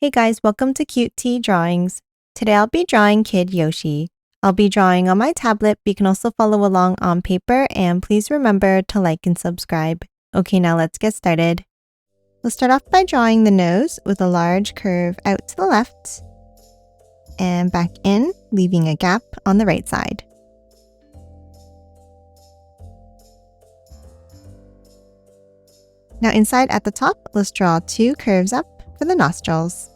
Hey guys, welcome to Cute Tea Drawings. Today I'll be drawing Kid Yoshi. I'll be drawing on my tablet, but you can also follow along on paper, and please remember to like and subscribe. Okay, now let's get started. We'll start off by drawing the nose with a large curve out to the left and back in, leaving a gap on the right side. Now inside at the top, let's draw two curves up for the nostrils.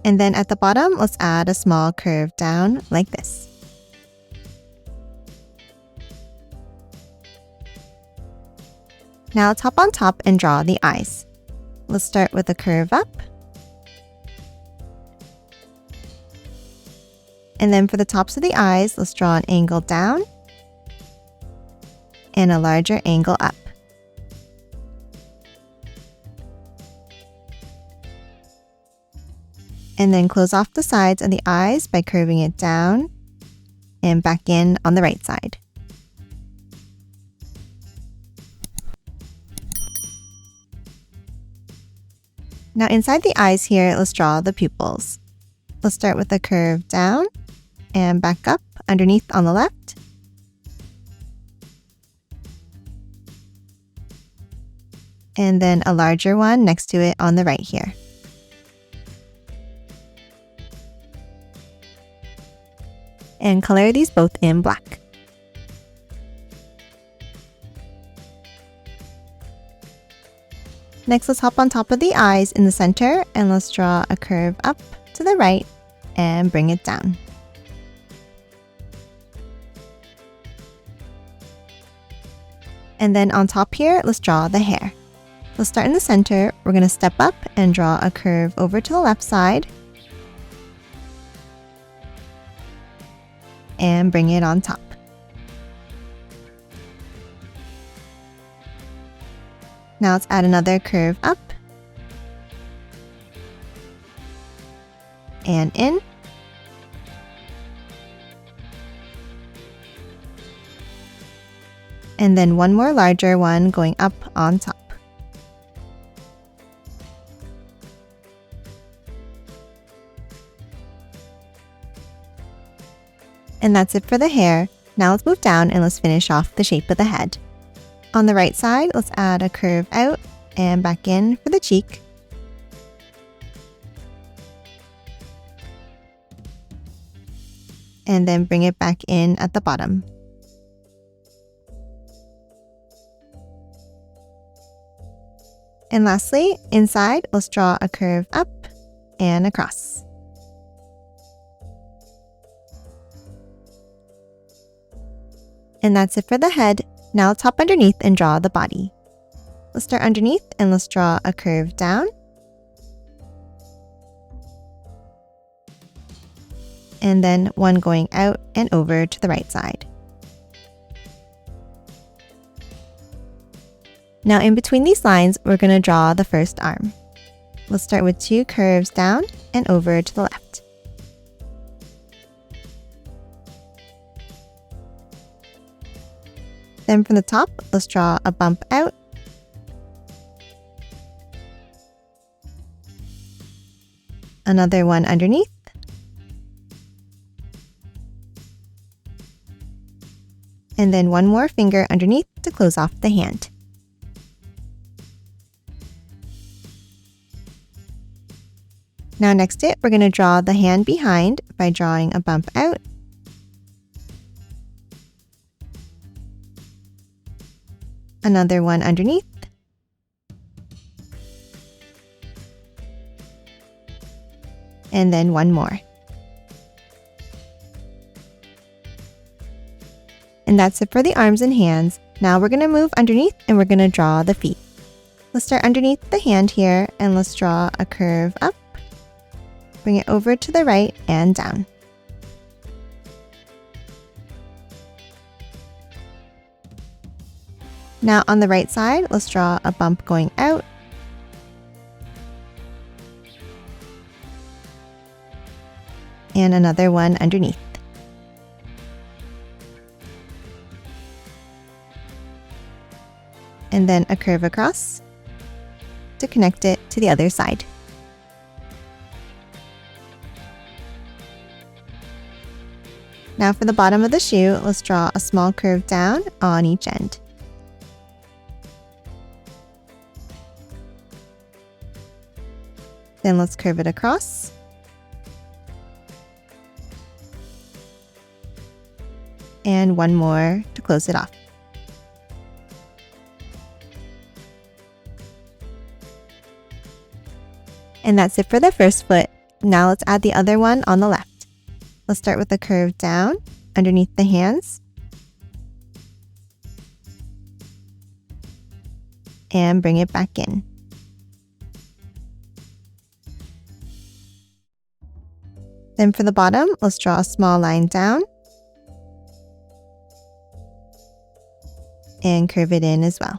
And then at the bottom, let's add a small curve down like this. Now let's hop on top and draw the eyes. Let's start with a curve up. And then for the tops of the eyes, let's draw an angle down and a larger angle up. And then close off the sides of the eyes by curving it down and back in on the right side. Now inside the eyes here, let's draw the pupils. Let's start with a curve down and back up underneath on the left. And then a larger one next to it on the right here. And color these both in black. Next, let's hop on top of the eyes in the center and let's draw a curve up to the right and bring it down. And then on top here, let's draw the hair. Let's start in the center. We're going to step up and draw a curve over to the left side and bring it on top. Now let's add another curve up and in. And then one more larger one going up on top. And that's it for the hair. Now let's move down and let's finish off the shape of the head. On the right side, let's add a curve out and back in for the cheek. And then bring it back in at the bottom. And lastly, inside, let's draw a curve up and across. And that's it for the head. Now let's hop underneath and draw the body. Let's start underneath and let's draw a curve down. And then one going out and over to the right side. Now in between these lines, we're going to draw the first arm. Let's start with two curves down and over to the left. Then from the top, let's draw a bump out. Another one underneath. And then one more finger underneath to close off the hand. Now next to it, we're going to draw the hand behind by drawing a bump out. Another one underneath. And then one more. And that's it for the arms and hands. Now we're going to move underneath and we're going to draw the feet. Let's start underneath the hand here and let's draw a curve up. Bring it over to the right and down. Now on the right side, let's draw a bump going out. And another one underneath. and then a curve across, to connect it to the other side. Now for the bottom of the shoe, let's draw a small curve down on each end. Then let's curve it across. And one more to close it off. And that's it for the first foot. Now let's add the other one on the left. Let's start with the curve down underneath the hands. And bring it back in. Then for the bottom, let's draw a small line down. And curve it in as well.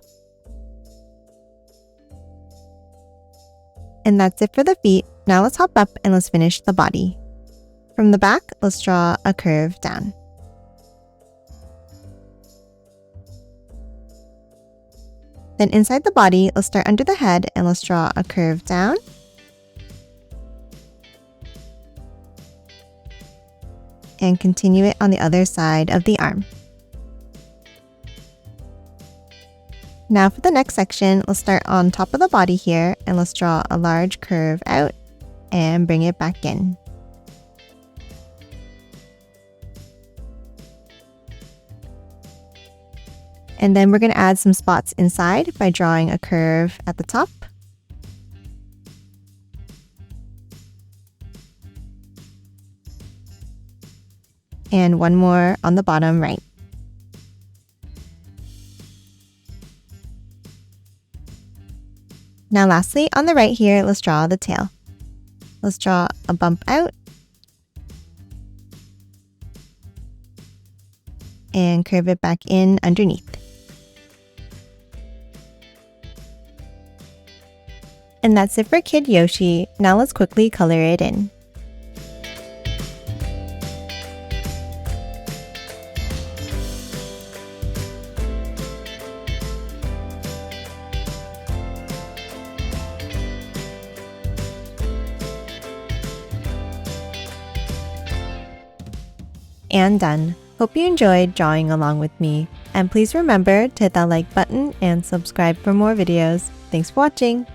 And that's it for the feet. Now let's hop up and let's finish the body. From the back, let's draw a curve down. Then inside the body, let's start under the head and let's draw a curve down. And continue it on the other side of the arm. Now for the next section, let's start on top of the body here and let's draw a large curve out and bring it back in. And then we're going to add some spots inside by drawing a curve at the top. And one more on the bottom right. Now lastly, on the right here, let's draw the tail. Let's draw a bump out. And curve it back in underneath. And that's it for Kid Yoshi. Now let's quickly color it in. And done. Hope you enjoyed drawing along with me. And please remember to hit that like button and subscribe for more videos. Thanks for watching!